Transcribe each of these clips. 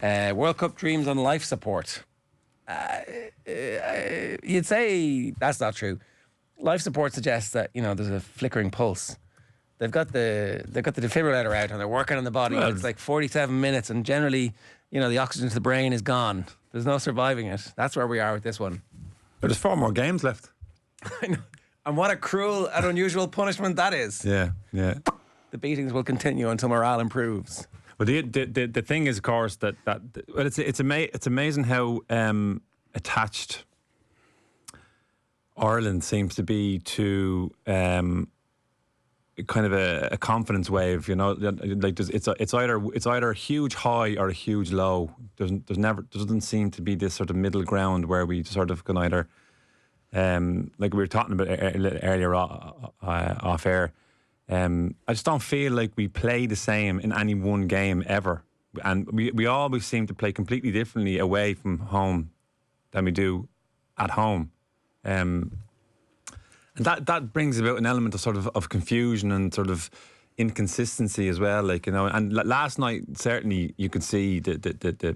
World Cup dreams on life support. You'd say that's not true. Life support suggests that there's a flickering pulse. They've got the defibrillator out and they're working on the body. Well, It's like 47 minutes, and generally, the oxygen to the brain is gone. There's no surviving it. That's where we are with this one. There's 4 more games left. I know. And what a cruel and unusual punishment that is. Yeah. The beatings will continue until morale improves. Well, the thing is, of course, that it's amazing how attached Ireland seems to be to kind of a confidence wave. Like it's either a huge high or a huge low. There doesn't seem to be this sort of middle ground where we sort of can either, like we were talking about earlier off air. I just don't feel like we play the same in any one game ever. And we always seem to play completely differently away from home than we do at home. And that brings about an element of sort of confusion and sort of inconsistency as well. And last night, certainly you could see that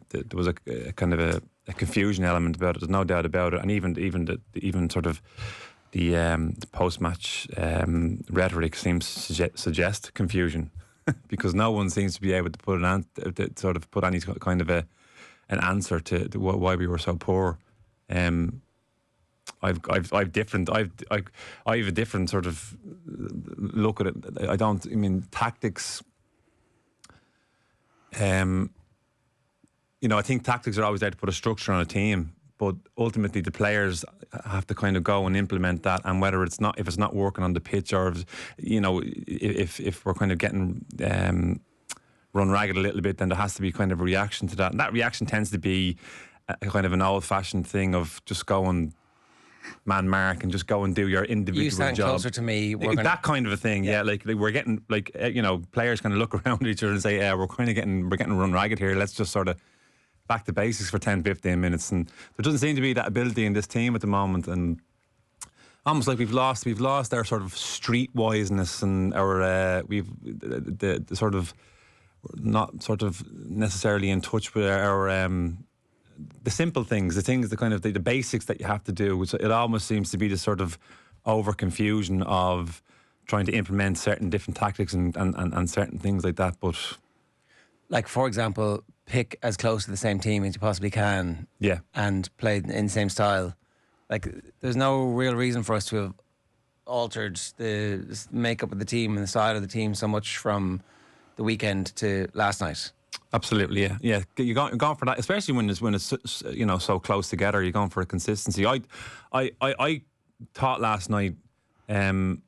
there was a kind of a confusion element about it. There's no doubt about it. And even sort of the post-match rhetoric seems to suggest confusion because no one seems to be able to put any kind of an answer to why we were so poor. I've a different sort of look at it. Tactics. I think tactics are always there to put a structure on a team. But ultimately, the players have to kind of go and implement that. And whether if it's not working on the pitch, or if we're kind of getting run ragged a little bit, then there has to be kind of a reaction to that. And that reaction tends to be a kind of an old-fashioned thing of just going man mark and just go and do your individual you stand job. Closer to me. That kind of a thing. Yeah, like we're getting players kind of look around at each other and say, "Yeah, we're getting run ragged here. Let's just sort of back to basics for 10-15 minutes." And there doesn't seem to be that ability in this team at the moment, and almost like we've lost our sort of streetwiseness and our the sort of not sort of necessarily in touch with our the simple things, the kind of the basics that you have to do. Which it almost seems to be the sort of over confusion of trying to implement certain different tactics and certain things like that. But like, for example, pick as close to the same team as you possibly can. Yeah. And play in the same style. Like, there's no real reason for us to have altered the makeup of the team and the style of the team so much from the weekend to last night. Absolutely, yeah. You're going for that, especially when it's so close together. You're going for a consistency. I thought last night, the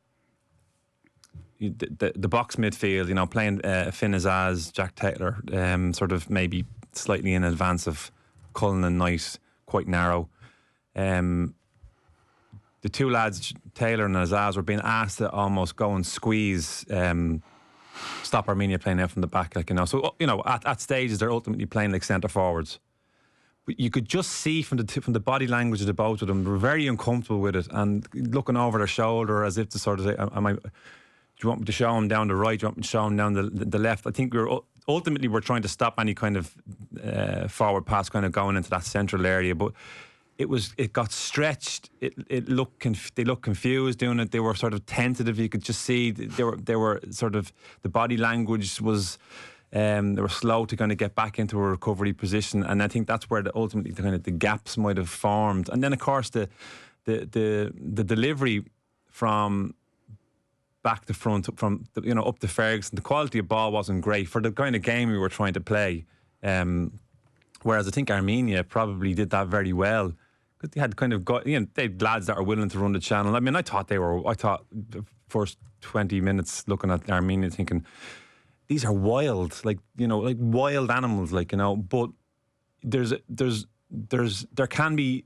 box midfield, playing Finn Azaz, Jack Taylor, sort of maybe slightly in advance of Cullen and Knight, quite narrow. The two lads, Taylor and Azaz, were being asked to almost go and squeeze, stop Armenia playing out from the back, So at stages they're ultimately playing like centre forwards. But you could just see from the body language of the both of them, they were very uncomfortable with it and looking over their shoulder as if to sort of say, do you want me to show him down the right? Do you want me to show him down the left? I think we're trying to stop any kind of forward pass kind of going into that central area, but it got stretched. They looked confused doing it. They were sort of tentative. You could just see they were sort of, the body language was, they were slow to kind of get back into a recovery position, and I think that's where ultimately the gaps might have formed. And then of course the delivery from back to front, from up to Ferguson, the quality of ball wasn't great for the kind of game we were trying to play. Whereas I think Armenia probably did that very well. They had kind of they had lads that are willing to run the channel. I mean, I thought the first 20 minutes looking at Armenia thinking, these are wild, like wild animals, but there can be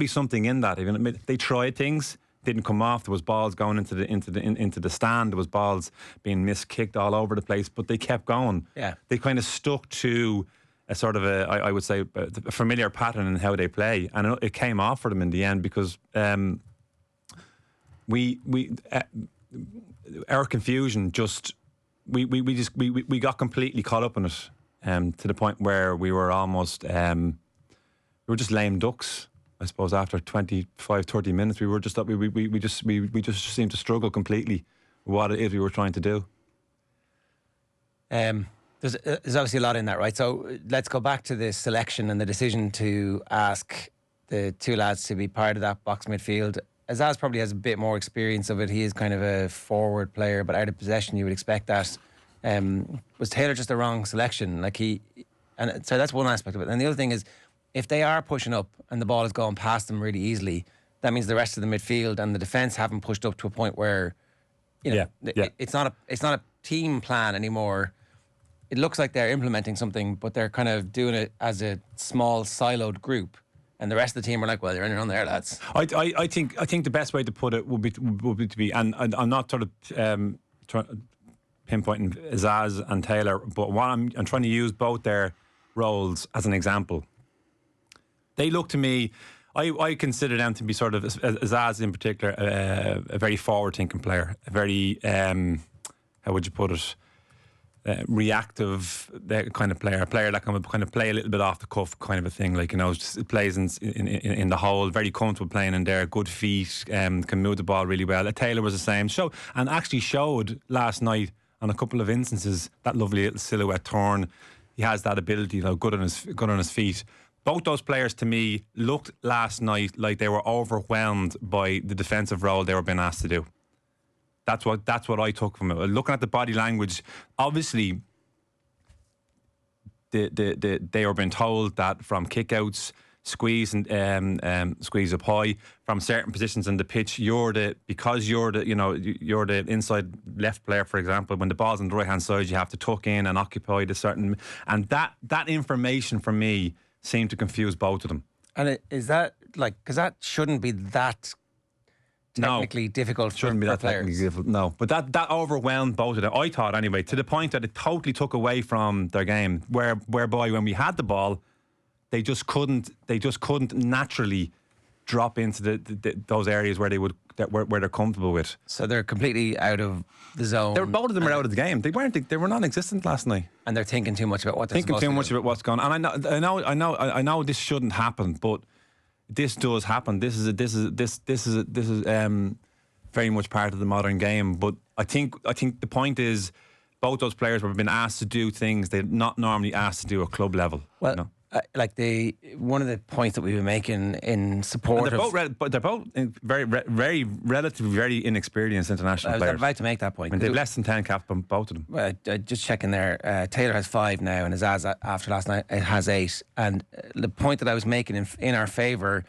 something in that. Even they tried things, didn't come off. There was balls going into the stand. There was balls being miskicked all over the place, but they kept going. Yeah, they kind of stuck to a sort of I would say a familiar pattern in how they play, and it came off for them in the end because our confusion just we got completely caught up in it. to the point where we were almost we were just lame ducks. I suppose after 25, 30 minutes, we were just we just seemed to struggle completely with what it is we were trying to do. There's obviously a lot in that, right? So let's go back to the selection and the decision to ask the two lads to be part of that box midfield. Azaz probably has a bit more experience of it. He is kind of a forward player, but out of possession, you would expect that. Was Taylor just the wrong selection? So that's one aspect of it. And the other thing is, if they are pushing up and the ball is going past them really easily, that means the rest of the midfield and the defence haven't pushed up to a point where, it's not a team plan anymore. It looks like they're implementing something, but they're kind of doing it as a small siloed group. And the rest of the team are like, well, you're in your own there, lads. I think the best way to put it would be to be, and I'm not sort of pinpointing Azaz and Taylor, but what I'm trying to use both their roles as an example. They look to me, I consider them to be sort of, Azaz in particular, a very forward-thinking player, a very, how would you put it, reactive kind of player, a player that can kind of play a little bit off the cuff kind of a thing, just plays in the hole, very comfortable playing in there, good feet, can move the ball really well. Taylor was the same, and actually showed last night on a couple of instances that lovely little silhouette turn. He has that ability, good on his feet. Both those players to me looked last night like they were overwhelmed by the defensive role they were being asked to do. That's what I took from it. Looking at the body language, obviously they were being told that from kickouts, squeeze and squeeze up high from certain positions in the pitch. Because you're the inside left player, for example. When the ball's on the right hand side, you have to tuck in and occupy the certain. And that information for me seemed to confuse both of them. And is that because that shouldn't be that technically difficult for players. Technically difficult, no. But that overwhelmed both of them, I thought anyway, to the point that it totally took away from their game, whereby when we had the ball, they just couldn't naturally drop into those areas where they're comfortable with. So they're completely out of the zone. Both of them are out of the game. They were non-existent last night. And they're thinking too much about what they're supposed to do. Thinking too much about what's going on. And I know this shouldn't happen, but this does happen. This is very much part of the modern game. But I think the point is, both those players were being asked to do things they're not normally asked to do at club level. Well, one of the points that we've been making in support they're both very relatively very inexperienced international players. I was about to make that point. They've less than 10 caps on both of them. Well, just checking there, Taylor has 5 now, and Azaz after last night it has 8. And the point that I was making in our favour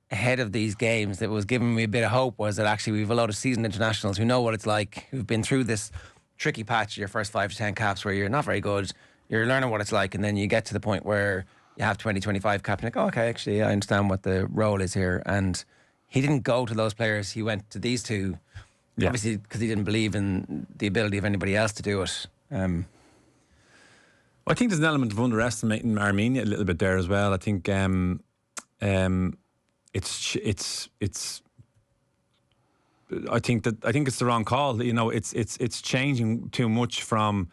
ahead of these games that was giving me a bit of hope was that actually we've a lot of seasoned internationals who know what it's like, who've been through this tricky patch, your first 5 to 10 caps where you're not very good, you're learning what it's like, and then you get to the point where you have 20, 25 caps, and okay, actually, I understand what the role is here. And he didn't go to those players. He went to these two, obviously, because he didn't believe in the ability of anybody else to do it. I think there's an element of underestimating Armenia a little bit there as well. I think it's. I think it's the wrong call. It's changing too much from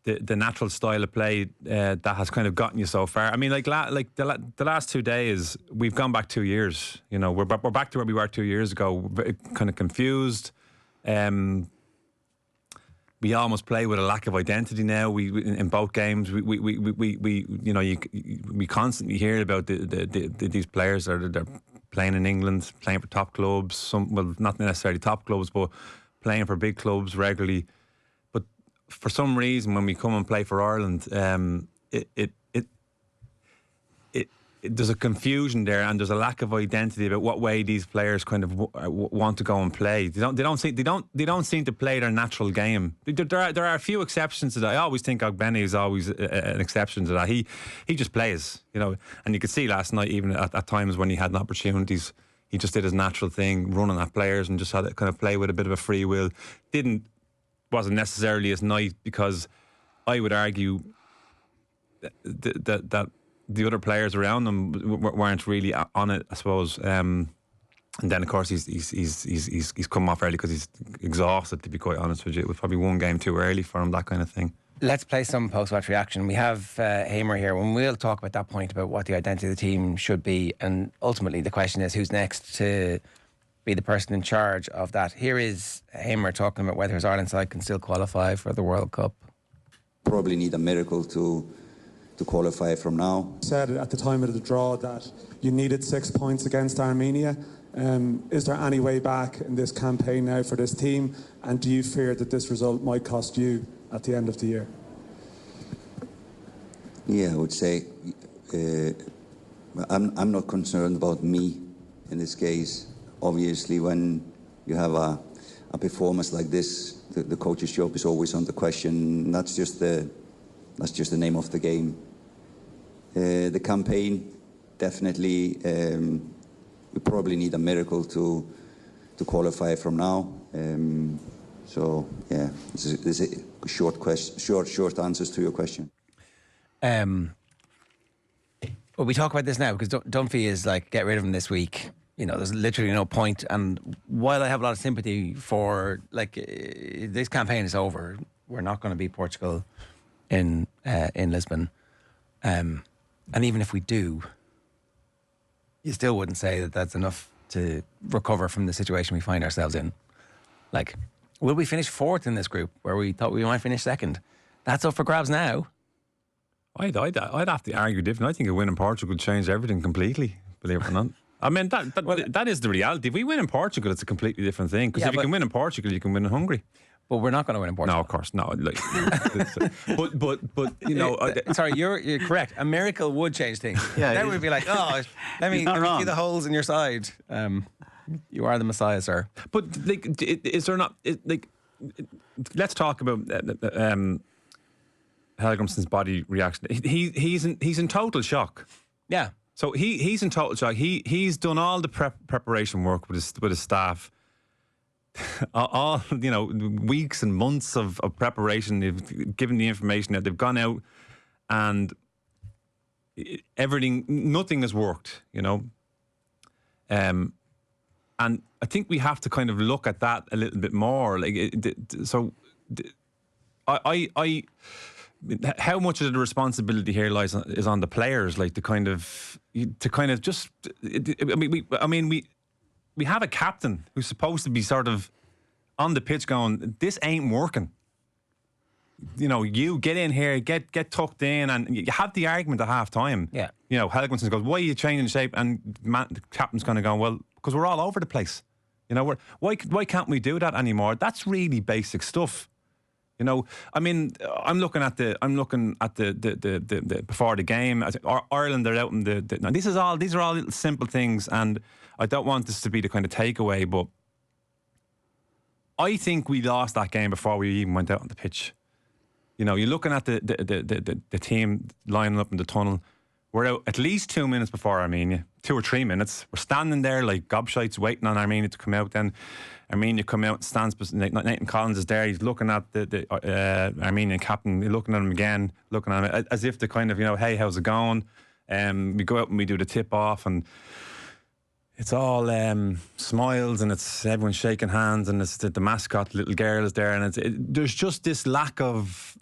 the natural style of play that has kind of gotten you so far. I mean, the last 2 days, we've gone back 2 years. We're back to where we were 2 years ago. Kind of confused. We almost play with a lack of identity now. We in both games. We constantly hear about these players they're playing in England, playing for top clubs. Not necessarily top clubs, but playing for big clubs regularly. For some reason, when we come and play for Ireland, there's a confusion there, and there's a lack of identity about what way these players kind of want to go and play. They don't seem to play their natural game. There are a few exceptions to that. I always think Ogbeni is always an exception to that. He just plays, and you could see last night, even at times when he had opportunities, he just did his natural thing, running at players, and just had to kind of play with a bit of a free will. Wasn't necessarily his night, because I would argue that the other players around him weren't really on it, I suppose. And then, of course, he's come off early because he's exhausted, to be quite honest with you. It was probably one game too early for him, that kind of thing. Let's play some post-match reaction. We have Hamer here. When we'll talk about that point about what the identity of the team should be, and ultimately the question is who's next to be the person in charge of that. Here is Hamer talking about whether his Ireland side can still qualify for the World Cup. Probably need a miracle to qualify from now. You said at the time of the draw that you needed 6 points against Armenia. Is there any way back in this campaign now for this team? And do you fear that this result might cost you at the end of the year? Yeah, I would say I'm not concerned about me in this case. Obviously, when you have a performance like this, the coach's job is always under question. That's just the name of the game. The campaign, definitely, we probably need a miracle to qualify from now. So yeah, this is a short answers to your question. Well, we talk about this now because Dunphy is like, get rid of him this week. You know, there's literally no point. And while I have a lot of sympathy for, like, this campaign is over, we're not going to beat Portugal in Lisbon. And even if we do, you still wouldn't say that that's enough to recover from the situation we find ourselves in. Like, will we finish fourth in this group where we thought we might finish second? That's up for grabs now. I'd have to argue different. I think a win in Portugal would change everything completely, believe it or not. I mean, that is the reality. If we win in Portugal, it's a completely different thing. Because if you can win in Portugal, you can win in Hungary. But we're not going to win in Portugal. No, of course, no. Like, but you know, sorry, you're correct. A miracle would change things. Yeah, then we'd be like, oh, let me see the holes in your side. You are the Messiah, sir. But like, is there not like? Let's talk about Helgrimsson's body reaction. He's in total shock. Yeah. So he's in total shock. He's done all the preparation work with his staff. All weeks and months of preparation. They've given the information that they've gone out and nothing has worked. And I think we have to kind of look at that a little bit more. How much of the responsibility here is on the players, like to kind of just. We have a captain who's supposed to be sort of on the pitch going, this ain't working. You get in here, get tucked in, and you have the argument at half time. Yeah. Helgrinsson goes, why are you changing shape? And the captain's kind of going, well, because we're all over the place. Why can't we do that anymore? That's really basic stuff. I'm looking at the before the game. Ireland, they're out in now these are all little simple things, and I don't want this to be the kind of takeaway, but I think we lost that game before we even went out on the pitch. You're looking at the team lining up in the tunnel. We're out at least 2 minutes before Armenia, 2 or 3 minutes. We're standing there like gobshites waiting on Armenia to come out. Then Armenia come out, stands. Nathan Collins is there. He's looking at the Armenian captain. He's looking at him again, looking at him as if to kind of, hey, how's it going? We go out and we do the tip off, and it's all smiles, and it's everyone shaking hands, and it's the mascot, little girl, is there, and there's just this lack of.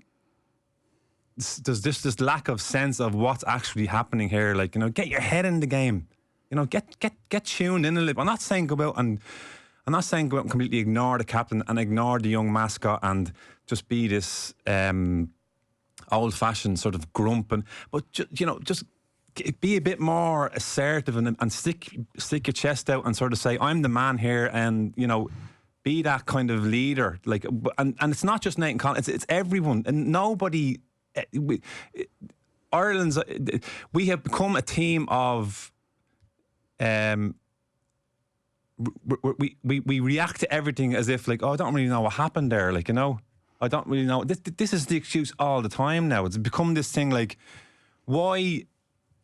There's this lack of sense of what's actually happening here. Like, get your head in the game. Get tuned in a little. I'm not saying go out and completely ignore the captain and ignore the young mascot and just be this old-fashioned sort of grump, but just be a bit more assertive and stick your chest out and sort of say, I'm the man here, and be that kind of leader. Like, and it's not just Nathan Collins. It's everyone, and nobody. Ireland's. We have become a team of. We react to everything as if, like, I don't really know what happened there. Like, I don't really know. This is the excuse all the time now. It's become this thing like, why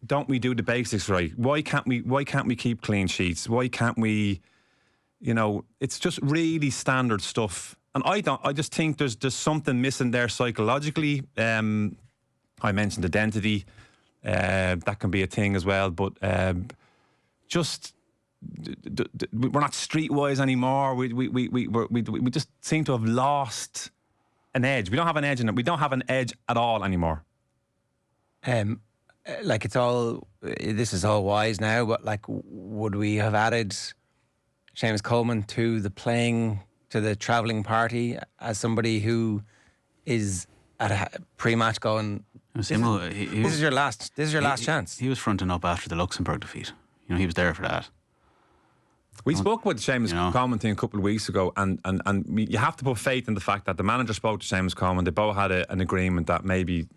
don't we do the basics right? Why can't we keep clean sheets? Why can't we? It's just really standard stuff. And I just think there's something missing there psychologically. I mentioned identity. That can be a thing as well. But just we're not streetwise anymore. We just seem to have lost an edge. We don't have an edge in it. We don't have an edge at all anymore. Like it's all, this is all wise now, but like, would we have added Seamus Coleman to the travelling party as somebody who is at a pre-match going, this is your last chance? He was fronting up after the Luxembourg defeat. He was there for that. We spoke with Seamus Coleman thing a couple of weeks ago, and you have to put faith in the fact that the manager spoke to Seamus Coleman. They both had an agreement that maybe,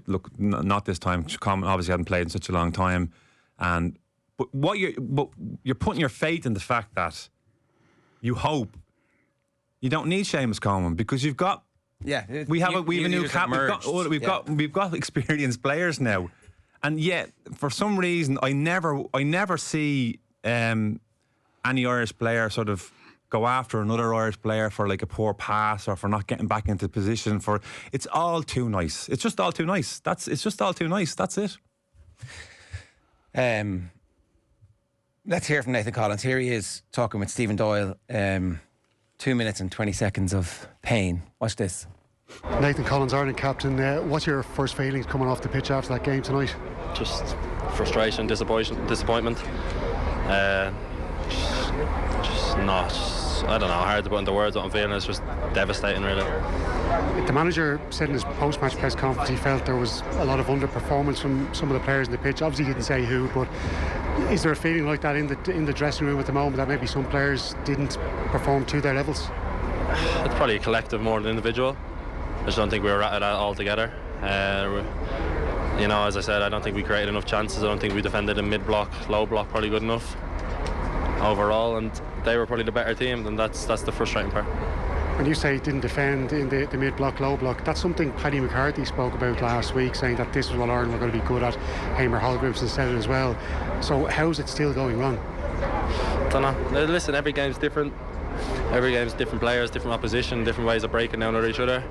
look, not this time. Coleman obviously hadn't played in such a long time, but you're putting your faith in the fact that you hope you don't need Seamus Coleman because you've got. Yeah, we have a new cap. We've got experienced players now, and yet for some reason I never see any Irish player sort of go after another Irish player for like a poor pass or for not getting back into position. It's all too nice. It's just all too nice. It's just all too nice. That's it. Let's hear from Nathan Collins. Here he is talking with Stephen Doyle. 2 minutes and 20 seconds of pain. Watch this. Nathan Collins, Ireland captain. What's your first feelings coming off the pitch after that game tonight? Just frustration, disappointment. Just not, I don't know, hard to put into words what I'm feeling. It's just devastating, really. The manager said in his post-match press conference he felt there was a lot of underperformance from some of the players in the pitch. Obviously he didn't say who, but is there a feeling like that in the dressing room at the moment, that maybe some players didn't perform to their levels? It's probably a collective more than individual. I just don't think we were at it all together. As I said, I don't think we created enough chances. I don't think we defended in mid-block, low block probably good enough overall, and they were probably the better team, and that's the frustrating part. When you say didn't defend in the mid-block, low block, that's something Paddy McCarthy spoke about last week, saying that this is what Ireland were going to be good at. Hamer Hallgrimson said it as well. So how's it still going wrong? I don't know. Listen, every game's different. Every game's different players, different opposition, different ways of breaking down at each other.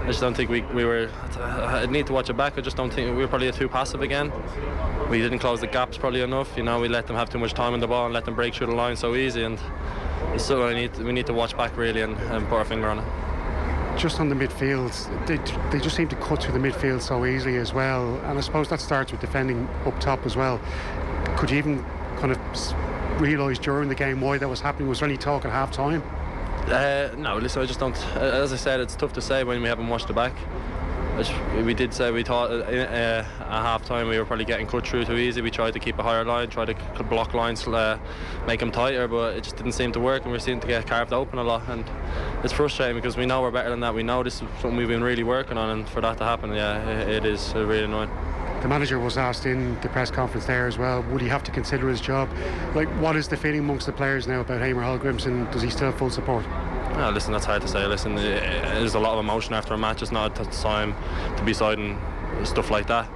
I just don't think we were. I need to watch it back. I just don't think we were probably too passive again. We didn't close the gaps probably enough. We let them have too much time on the ball and let them break through the line so easy. And so we need to watch back really and put our finger on it. Just on the midfield, they just seem to cut through the midfield so easily as well. And I suppose that starts with defending up top as well. Could you even kind of realise during the game why that was happening? Was there any talk at half time? No, listen, I just don't. As I said, it's tough to say when we haven't watched it back. We did say we thought at half time we were probably getting cut through too easy. We tried to keep a higher line, tried to block lines, make them tighter, but it just didn't seem to work, and we seemed to get carved open a lot. And it's frustrating because we know we're better than that. We know this is something we've been really working on, and for that to happen, it is really annoying. The manager was asked in the press conference there as well, would he have to consider his job? Like, what is the feeling amongst the players now about Hamer Hallgrimson? Does he still have full support? No, listen, that's hard to say. Listen, there's a lot of emotion after a match. It's not the time to be deciding stuff like that.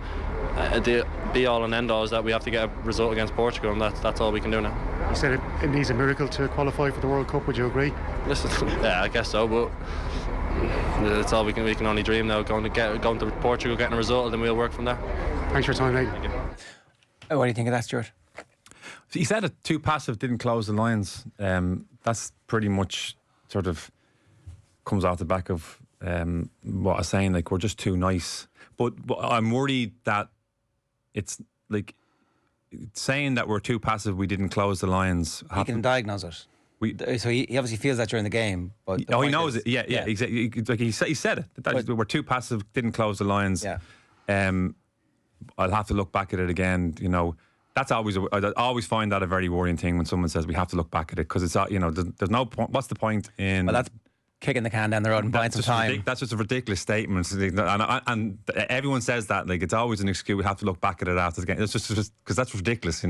The be-all and end-all is that we have to get a result against Portugal, and that's all we can do now. You said it needs a miracle to qualify for the World Cup. Would you agree? Listen, yeah, I guess so, but that's all we can only dream now. Going to Portugal, getting a result, and then we'll work from there. Thanks for your time, mate. Thank you. What do you think of that, Stuart? He said it too passive, didn't close the lines. That's pretty much sort of comes off the back of what I was saying, like we're just too nice. But I'm worried that it's like saying that we're too passive, we didn't close the lines. He can diagnose it. So he obviously feels that during the game. But he knows it. Yeah, exactly. Like he said it. That we're too passive, didn't close the lines. Yeah. I'll have to look back at it again. That's always I always find that a very worrying thing when someone says we have to look back at it, because it's there's no point. What's the point in? Well, that's kicking the can down the road and buying some time. That's just a ridiculous statement, and everyone says that. Like, it's always an excuse. We have to look back at it after the game. It's just because that's ridiculous,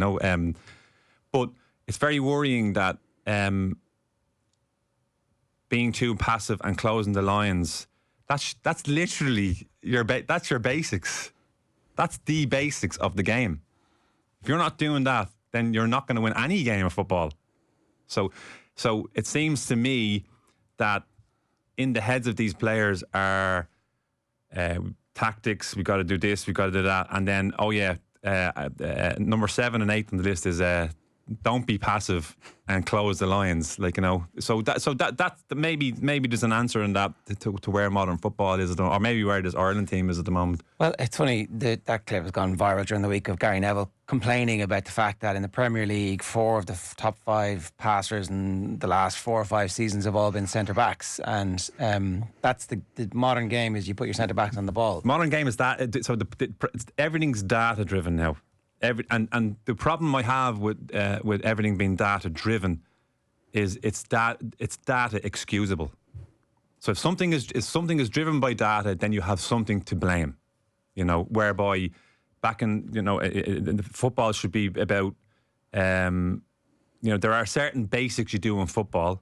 But it's very worrying that being too passive and closing the lines. That's literally that's your basics. That's the basics of the game. If you're not doing that, then you're not going to win any game of football. So it seems to me that in the heads of these players are tactics. We got to do this. We got to do that. And then number 7 and 8 on the list is don't be passive and close the lines. Like, you know, so that maybe there's an answer in that to where modern football is, or maybe where this Ireland team is at the moment. Well, it's funny, that clip has gone viral during the week of Gary Neville complaining about the fact that in the Premier League, 4 of the top 5 passers in the last 4 or 5 seasons have all been centre backs, and that's the modern game, is you put your centre backs on the ball. Modern game is that, so everything's data driven now. And the problem I have with everything being data driven is it's data excusable. So if something is driven by data, then you have something to blame. You know, whereby back in, you know, football should be about, you know, there are certain basics you do in football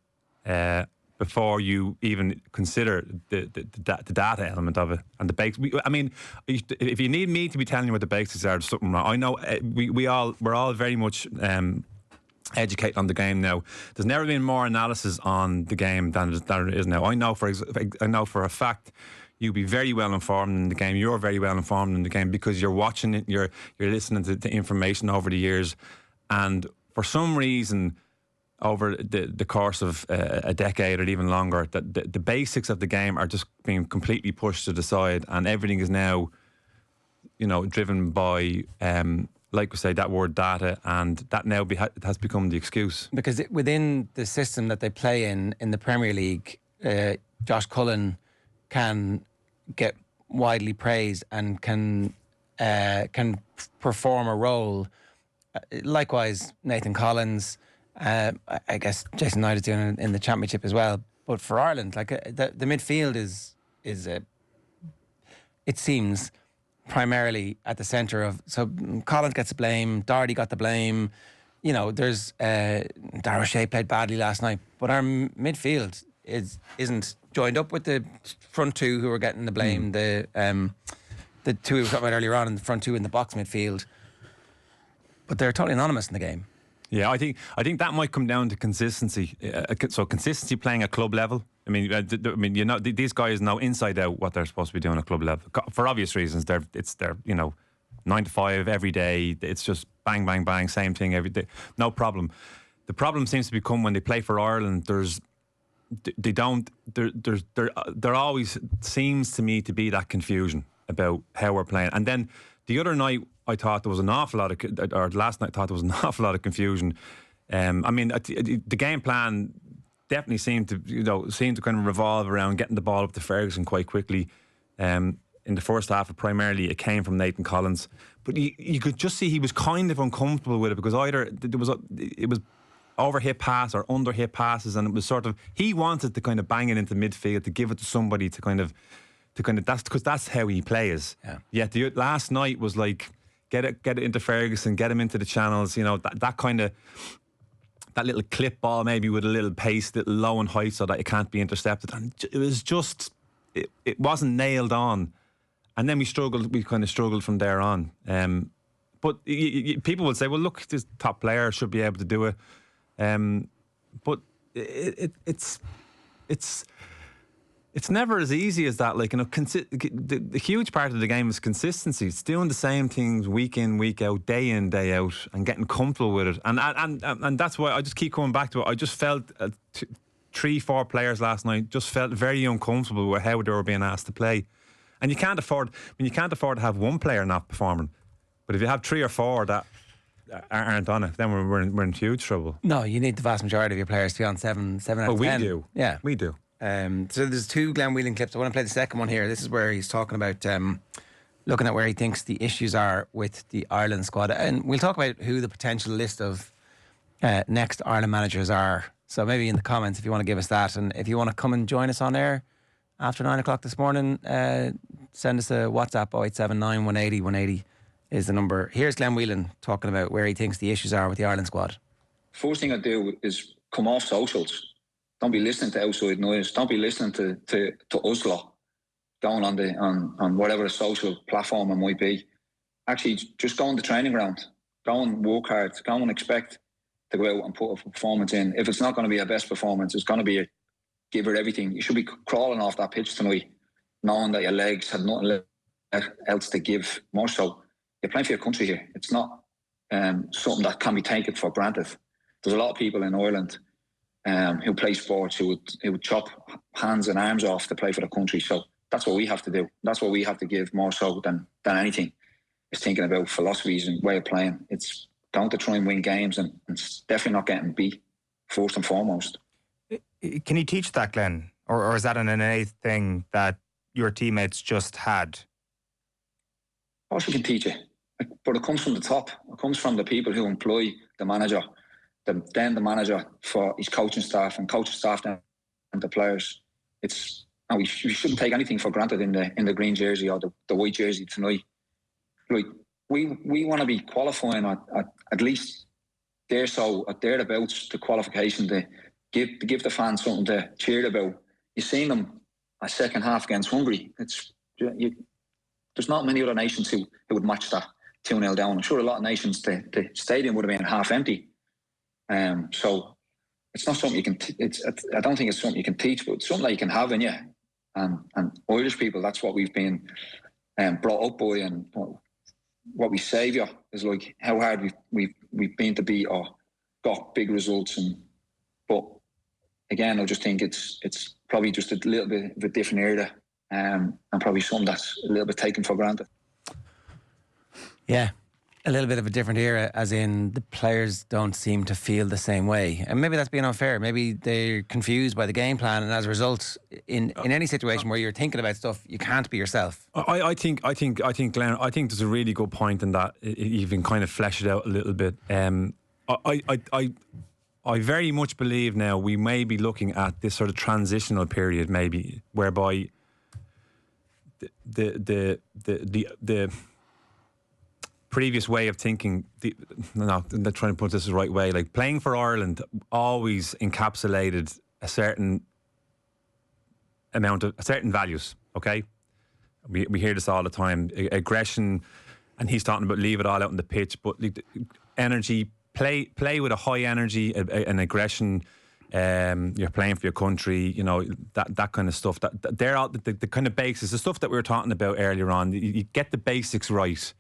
before you even consider the data element of it and the basics. I mean, if you need me to be telling you what the basics are, there's something wrong. I know we're all very much educated on the game now. There's never been more analysis on the game than it is now. I know for a fact you'll be very well informed in the game. You're very well informed in the game because you're watching it. You're listening to information over the years, and for some reason, over the course of a decade or even longer, that the basics of the game are just being completely pushed to the side, and everything is now, you know, driven by, like we say, that word data, and that now has become the excuse. Because within the system that they play in the Premier League, Josh Cullen can get widely praised and can perform a role. Likewise, Nathan Collins. I guess Jason Knight is doing it in the Championship as well. But for Ireland, like the midfield is it seems primarily at the centre of. So Collins gets the blame, Doherty got the blame. You know, there's Darragh O'Shea played badly last night, but our midfield isn't joined up with the front two who are getting the blame. The two we were talking about earlier on, in the front two in the box midfield, but they're totally anonymous in the game. Yeah, I think that might come down to consistency. So consistency playing at club level. I mean, you know, these guys know inside out what they're supposed to be doing at club level for obvious reasons. They're you know, 9 to 5 every day. It's just bang bang bang, same thing every day. No problem. The problem seems to become when they play for Ireland. There always seems to me to be that confusion about how we're playing. And then the other night, I thought there was an awful lot of, or last night I thought there was an awful lot of confusion. I mean, the game plan definitely seemed to kind of revolve around getting the ball up to Ferguson quite quickly. In the first half, primarily it came from Nathan Collins, but you could just see he was kind of uncomfortable with it because either it was over hit pass or under hit passes, and it was sort of, he wanted to kind of bang it into midfield to give it to somebody to kind of that's because that's how he plays. Yeah. Yet last night was like, get it into Ferguson, get him into the channels, you know, that kind of, that little clip ball maybe with a little pace, little low and height so that it can't be intercepted. And it was just, it wasn't nailed on. And then we kind of struggled from there on. But people will say, well, look, this top player should be able to do it. But it's never as easy as that. Like, you know, the huge part of the game is consistency. It's doing the same things week in, week out, day in, day out, and getting comfortable with it. And that's why I just keep coming back to it. I just felt 3-4 players last night just felt very uncomfortable with how they were being asked to play. And you can't afford to have one player not performing. But if you have 3 or 4 that aren't on it, then we're in huge trouble. No, you need the vast majority of your players to be on 7 out of 10. We do. Yeah, we do. So there's 2 Glenn Whelan clips. I want to play the second one here. This is where he's talking about looking at where he thinks the issues are with the Ireland squad, and we'll talk about who the potential list of next Ireland managers are. So maybe in the comments if you want to give us that, and if you want to come and join us on air after 9 o'clock this morning, send us a WhatsApp. 0879 180 180 is the number. Here's Glenn Whelan talking about where he thinks the issues are with the Ireland squad. First thing I do is come off socials. Don't be listening to outside noise. Don't be listening to us lot going on whatever the social platform it might be. Actually, just go on the training ground. Go and work hard. Go and expect to go out and put a performance in. If it's not going to be a best performance, it's going to be a give her everything. You should be crawling off that pitch tonight, knowing that your legs had nothing else to give. More so, you're playing for your country here. It's not something that can be taken for granted. There's a lot of people in Ireland who play sports who would chop hands and arms off to play for the country. So that's what we have to do. That's what we have to give more so than anything. Is thinking about philosophies and way of playing. It's down to try and win games, and it's definitely not getting beat first and foremost. Can you teach that, Glenn? Or is that an innate thing that your teammates just had? Of course you can teach it. But it comes from the top. It comes from the people who employ the manager, then the manager for his coaching staff and coaching staff then and the players. We shouldn't take anything for granted in the green jersey or the white jersey tonight. Like we want to be qualifying at least thereabouts to qualification to give the fans something to cheer about. You've seen them a second half against Hungary. There's not many other nations who would match that 2-0 down. I'm sure a lot of nations the stadium would have been half empty. So it's not something you can. I don't think it's something you can teach, but it's something that you can have in you. And Irish people, that's what we've been brought up by, and what we saviour is like how hard we've been to beat or got big results. But again, I just think it's probably just a little bit of a different era, and probably something that's a little bit taken for granted. Yeah, a little bit of a different era, as in the players don't seem to feel the same way, and maybe that's being unfair. Maybe they're confused by the game plan, and as a result, in any situation where you're thinking about stuff, you can't be yourself. I think, Glenn, I think there's a really good point in that. Even kind of flesh it out a little bit. I very much believe now we may be looking at this sort of transitional period, maybe whereby the previous way of thinking, I'm not trying to put this the right way, like playing for Ireland always encapsulated a certain amount of certain values. Okay, we hear this all the time: aggression, and he's talking about leave it all out on the pitch, but energy, play with a high energy, an aggression. You're playing for your country, you know, that kind of stuff. That they're all the kind of basics, the stuff that we were talking about earlier on. You get the basics right.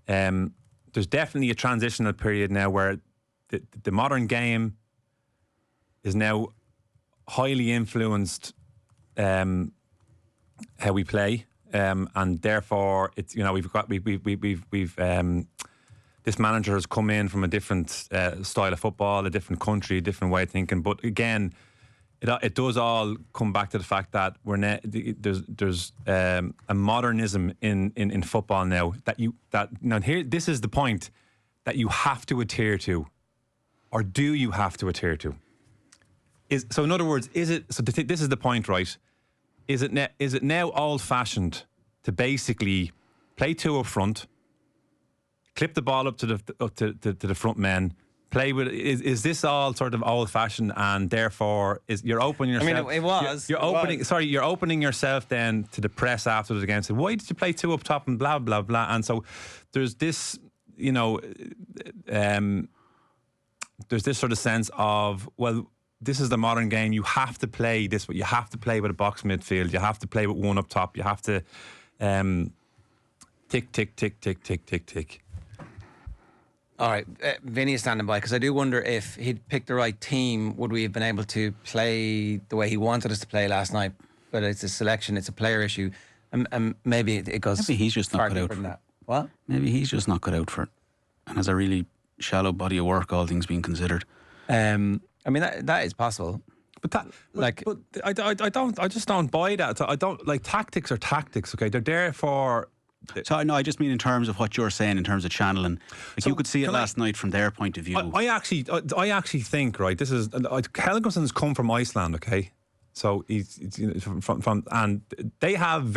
There's definitely a transitional period now where the modern game is now highly influenced how we play, and therefore it's, you know, we've this manager has come in from a different style of football, a different country, a different way of thinking. But again, it does all come back to the fact that there's a modernism in football now here. This is the point that you have to adhere to, or do you have to adhere to? So in other words, is it? So this is the point, right? Is it now old-fashioned to basically play two up front, clip the ball up to the front men? Play with is this all sort of old-fashioned, and therefore you're opening yourself? I mean, it was. You're opening. Sorry, you're opening yourself then to the press afterwards again. So why did you play two up top and blah blah blah? And so there's this, you know, there's this sort of sense of, well, this is the modern game. You have to play this, but you have to play with a box midfield. You have to play with one up top. You have to tick tick tick tick tick tick tick. All right, Vinny is standing by, because I do wonder if he'd picked the right team, would we have been able to play the way he wanted us to play last night? But it's a selection, it's a player issue, and maybe it goes. Maybe he's just not cut out for it. What? Maybe he's just not cut out for it, and has a really shallow body of work, all things being considered. I mean, that is possible. But I just don't buy that. I don't like tactics are tactics. Okay, they're there for. So no, I just mean in terms of what you're saying, in terms of channeling. Like, so you could see it last night from their point of view. I actually think, right, this is Helguson's come from Iceland, okay, so he's you know, from and they have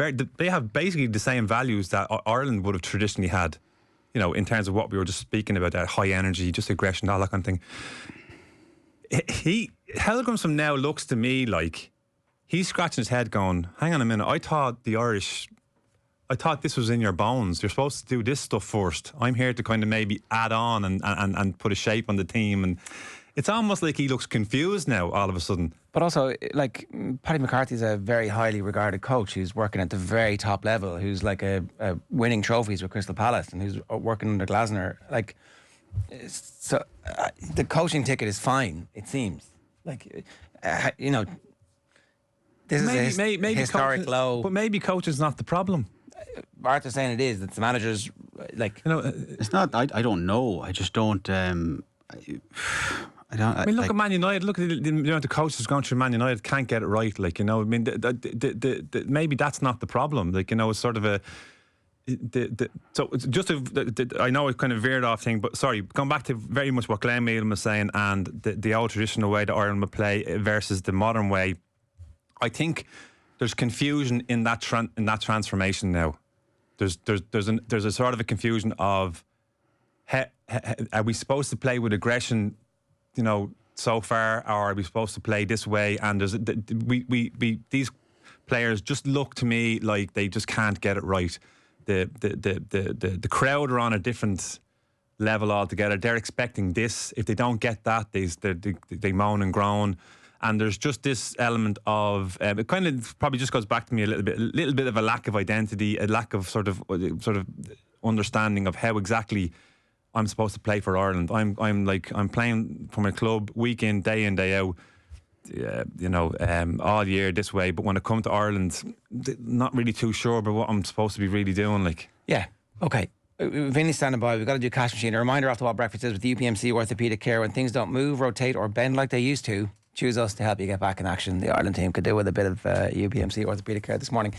basically the same values that Ireland would have traditionally had, you know, in terms of what we were just speaking about, that high energy, just aggression, all that kind of thing. Helgusson now looks to me like he's scratching his head, going, "Hang on a minute, I thought this was in your bones. You're supposed to do this stuff first. I'm here to kind of maybe add on and put a shape on the team." And it's almost like he looks confused now all of a sudden. But also, like, Paddy McCarthy's a very highly regarded coach who's working at the very top level, who's like a winning trophies with Crystal Palace, and who's working under Glasner. Like, so the coaching ticket is fine, it seems. Like, you know, this is a historic low. But maybe coach is not the problem. Arthur's saying it is. It's the managers, like, you know, it's not. I don't know. I just don't. I don't. I mean, look at Man United. Look at the amount of coaches going through Man United can't get it right. Like, you know, I mean, maybe that's not the problem. Like, you know, it's sort of a. So it's just I know it kind of veered off thing, but sorry, going back to very much what Glenn Meelan was saying and the old traditional way that Ireland would play versus the modern way. I think there's confusion in that transformation now. There's a sort of a confusion of are we supposed to play with aggression, you know, so far, or are we supposed to play this way? And there's these players just look to me like they just can't get it right. The crowd are on a different level altogether. They're expecting this. If they don't get that, they moan and groan. And there's just this element of it kind of probably just goes back to me a little bit of a lack of identity, a lack of sort of understanding of how exactly I'm supposed to play for Ireland. I'm playing for my club week in, day out, you know, all year this way. But when it comes to Ireland, not really too sure about what I'm supposed to be really doing. Like, yeah, okay. Vinny's standing by. We've got to do cash machine. A reminder after what breakfast is with the UPMC orthopaedic care. When things don't move, rotate, or bend like they used to, choose us to help you get back in action. The Ireland team could do with a bit of UPMC orthopaedic care this morning.